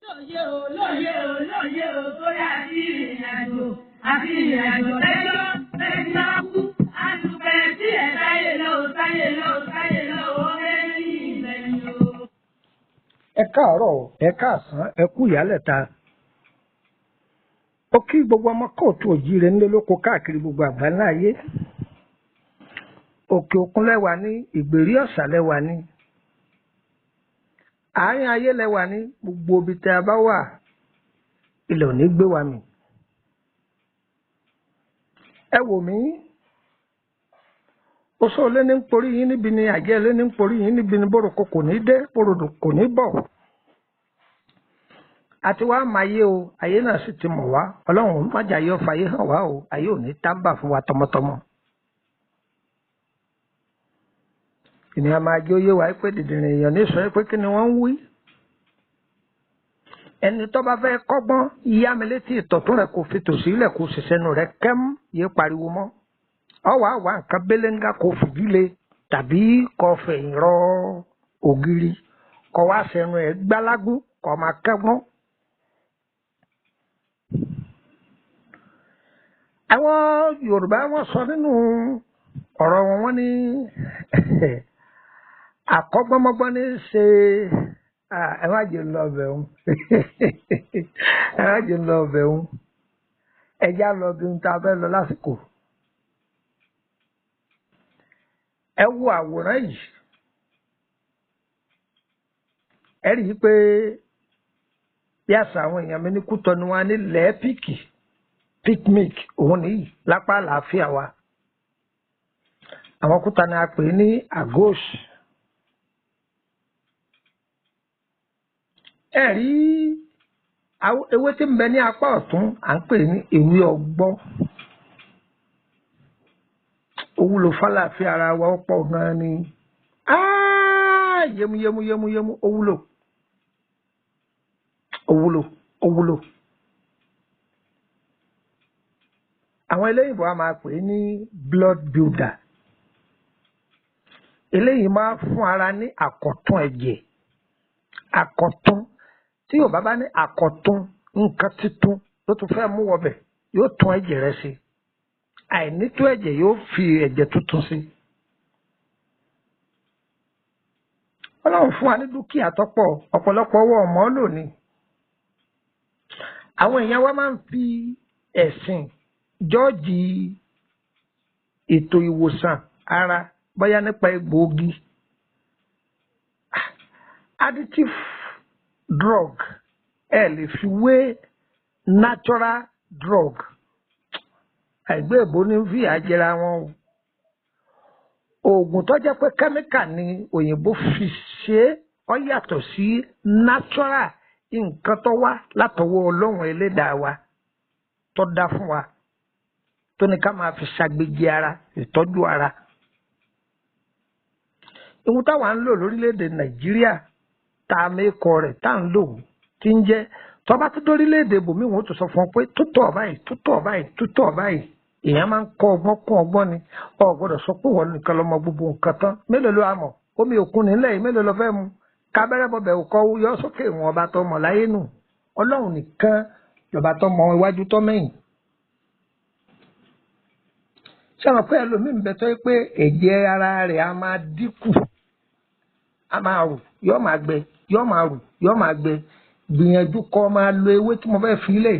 lóye o sórí àti ìrìnàjò lẹ́jọ́ lẹ́jọ́ kú àtúpẹ́ tí ẹ̀ sáyé lọ ó lẹ́yìn ìgbẹ̀yìn o. Ẹ káàárọ̀, ẹ káàsán, ẹ kú ìyálẹ̀ta. Ó kí gbogbo ọmọ kóòtù òjíire ńlẹ́ lóko káàkiri gbogbo àgbáńlá ayé. Òkè òkun lẹ́wà ní, ìgbèrí ọ̀sà lẹ́wà ní. Àárín ayé lẹ́wà ní, gbogbo ibi tẹ́ a bá wà, ilẹ̀ ò ní gbé wa mì. Ẹ wò mí, oṣó lé ní ń porí yín níbi ni àjẹ́ lé ní ń porí yín níbi ni bóròkó kò ní dé, bòròdò kò ní bọ̀. Àti wá máa yé o, ayé náà sì ti mọ̀ wá. Ọlọ́run májà yọ fàyè hàn wá o, ayé ò ní tábà fún wa tọmọtọmọ. Ènìyàn máa jẹ́ òye wa pé dìdìrín èèyàn ní sọ pé kí ni wọ́n ń wí. Ẹni tó bá fẹ́ kọ́gbọ́n yá mi létí ìtọ̀tún rẹ̀ kò fi tòsí ilẹ̀ kò sì sẹ́nu rẹ̀ kẹ́m yé pariwo mọ́. Ọwọ́ àwa nǹkan béléńgá kò fìdílé tàbí kò fẹ̀yìn rọ ògiri kò wá sẹ́nu ẹ̀ gbálágún kò máa kẹ́gbọ́n. Àwọn Yorùbá wọ́n sọ nínú ọ̀rọ̀ wọn wọ́n ní àkọ́gbọ́mọgbọ́n ní ṣe ẹ má jẹ́ lọ ọbẹ̀ òun ẹ má jẹ́ lọ ọbẹ̀ òun ẹja lọ bí n ta fẹ́ lọ lásìkò. Ẹ wo àwòrán yìí ẹ rí i pé bí àṣà àwọn èèyàn mi ní Kútọ́nù wa ní lẹ́ẹ̀pìkì picnic òun nìyí lápá àlàáfíà wa àwọn Kútọ́nù a pè ní Agos. Ẹ rí ewé tí ń bẹ ní apá ọ̀tún à ń pè ní ewé ọgbọ́. Ó wúlò fálàfíà ara wa ó pọ̀ gan-an ni yẹmu ó wúlò. Àwọn eléyìnbó a máa pè ní blood builder. Eléyìí máa fún ara ní àkọ̀tún ẹ̀jẹ̀. Àkọ̀tún tí Yorùbá bá ní àkọ̀tún nǹkan títún ló tún fẹ́ mú wọbẹ̀ yóò tún ẹ̀jẹ̀ rẹ sí. Àìnító ẹ̀jẹ̀ yóò fi ẹ̀jẹ̀ tuntun sí. Ọlọ́run fún wa ní dúkìá tọ́pọ̀ ọ̀pọ̀lọpọ̀ ọwọ́ ọmọ lónìí. Àwọn èèyàn wa máa ń fi ẹ̀sìn jọ́ọ̀jì ètò ìwòsàn ara bóyá nípa egbòogi. Additive drug ẹ lè fi wé natural drug. Àìgbé ìbò ní fi àjẹra wọn o. Oògùn tó jẹ́ pé kẹ́míkà ni òyìnbó fi ṣe ó yàtọ̀ sí natural nǹkan tó wá látọwọ́ Ọlọ́run Ẹlẹ́dàá wa tó dá fún wa tó ní ká máa fi ṣàgbéjì ara ìtọ́jú ara. Ìwọ̀n táwa ń lò lórílẹ̀‐èdè Nàìjíríà tá a mẹ́kọ̀ rẹ̀ tá a ń lò tí ń jẹ́ tọ́ba tó dórílẹ̀‐èdè bòmí wọn ó tún sọ fún ọ pé tútọ̀ báyìí èèyàn máa ń kọ́ ọgbọ́n kún ọgbọ́n ni ọ gbọ́dọ̀ sọ pé wọ́n nìkan lọ́mọ gbogbo nǹkan tán mélòó ló àmọ̀ omi òkun nílẹ̀ yìí mélòó lọ fẹ́ mu kábẹ́rẹ́ bọ̀bẹ̀ òkọ́ yọ sókè wọn ọba tó mọ̀ láyé nù Ọlọ́run nìkan lọ́ba tó mọ iwájú tó mẹ́yìn. Ṣé àwọn pé ẹlòmíín bẹ tó yẹ pé ẹ̀jẹ̀ ara rẹ̀ á máa dínkù á máa rù yọ́ máa gbẹ yọ́ máa rù yọ́ máa gbẹ gbìyànjú kọ́ máa lo ewé tí mo fẹ́ fi lẹ̀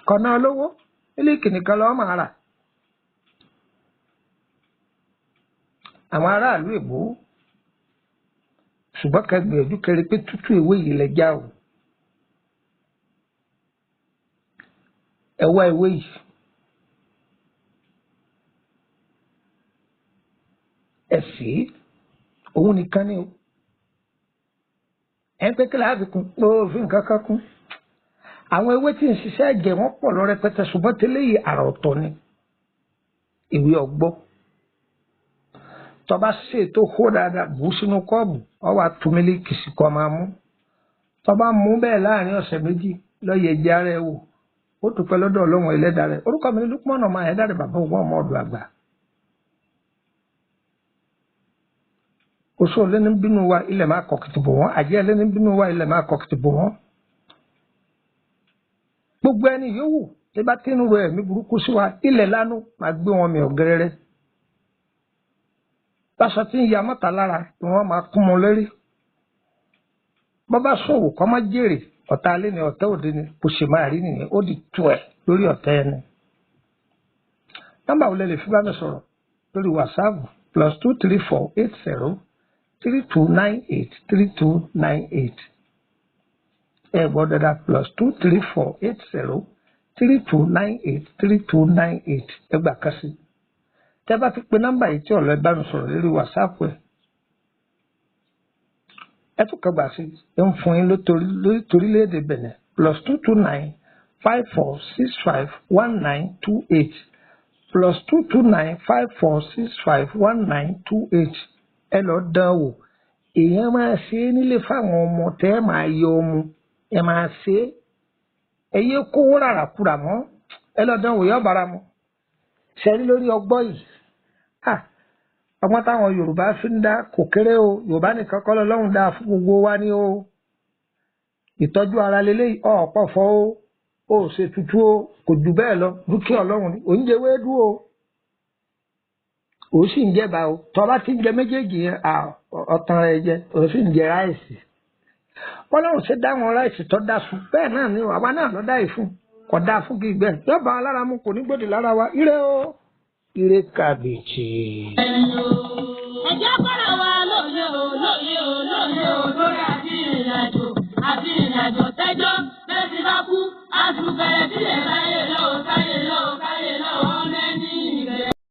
kọ́nà olówó mílíkì nìkan lọ́wọ́ máa rà. Àwọn aráàlú èbó ṣùgbọ́n ká gbìyànjú kẹrin pé tútù ewé yìí lẹ já o. Ẹ wá ewé yìí. Ẹ sè é òun nìkan ni o. Ẹ ń pẹ́ kí láàbì kún pé òfin kankan kún. Àwọn ewé tí ń ṣiṣẹ́ ẹ̀jẹ̀ wọ́n pọ̀ lọ rẹpẹtẹ ṣùgbọ́n tẹ́lẹ̀ yìí àrà ọ̀tọ̀ ni. Ìwé ọgbọ́. Tọ́ba ṣe tó hó dáadáa bù sínú kọ́ọ̀bù ọ wá tu mílíkì sí kọ́ máa mú. Tọ́ba mú bẹ́ẹ̀ láàrin ọ̀sẹ̀ méjì lọ́yẹ̀ ẹ̀jẹ̀ ara ẹ̀ wò. Ó dúpẹ́ lọ́dọ̀ Ọlọ́run Ẹlẹ́dàá rẹ̀. Orúkọ mi ni Lukman ọmọ Ayédáre bàbá òun ọmọ ọ̀dọ̀ àgbà. Oṣù lẹ́ni bínú wa ilẹ̀ máa kọ̀ kìtìbò wọ́n. Àjẹ́ lẹ́ni bínú wa ilẹ̀ máa kọ̀ kìtìbò wọ́n. gbogbo ẹni yòówù tí bá tí ń ro ẹ̀mí burúkú sí wa ilẹ̀ lánú máa gbé wọn mi ọ̀gẹ́rẹ́rẹ́ báṣọ tí ń ya mọ́ta lára ni wọ́n máa kún mọ́ lórí bọ́bá ṣòwò kọ́ má jèrè ọ̀tá alẹ́ ni ọ̀tá òde ni bó ṣe máa rí nìyẹn ó di tu ẹ̀ lórí ọ̀tá ẹni. nọ́mbà wo lẹ lè fi bá mi sọ̀rọ̀ lórí whatsapp +23480 3298 3298 ẹ gbọ́ dáadáa +23480 3298 3298 ẹ gbà kan sí. tẹ́ bá ti pe nọ́mbà yìí tí ọ̀lọ́ ẹ bá mi sọ̀rọ̀ lórí whatsapp ẹ tún kàn gbà sí ẹ ń fún yín lórílẹ̀‐èdè Benin +229 5465 1928 +229 5465 1928 ẹ lọ dán wò èèyàn máa ṣe é nílé fáwọn ọmọ tẹ́ ẹ máa yọ ọmọ ẹ máa ṣe é ẹ yé kówó rárá kúrà mọ́ ẹ lọ dán wò yọ bára mu ṣẹ́rí lórí ọgbọ́n yìí ọgbọ́n táwọn Yorùbá fi ń dá kò kéré o Yorùbá nìkan kọ́ lọ́lọ́run dá fún gbogbo wa ní o ìtọ́jú ara lélẹ́yìí ọ̀pọ̀ fọ́ o ó ṣe tutù o kò jù bẹ́ẹ̀ lọ dúkìá Ọlọ́run ni ò ń jẹ wéédú o ò sì ń jẹba o tọ́ bá ti ń jẹ méjèèjì yẹn ọ̀tàn rẹ̀ jẹ ò sì ń jẹ ráìsì Ọlọ́run ṣe dá wọn ráìsì tó dá fún bẹ́ẹ̀ náà ni àwa náà lọ dá yìí fún kò dá fún kí gbẹ yọba alára mu kò ní gbòdì lára wa ire o ire kàbìtì. ẹ̀jẹ̀ kọ́ra wa lóye o lóye o lóye o lórí àti ìrìnàjò tẹ́jọ́ tẹ́sí bá kú àtúbẹ̀rẹ̀ sílẹ̀ láyé lọ́wọ́ sáyé.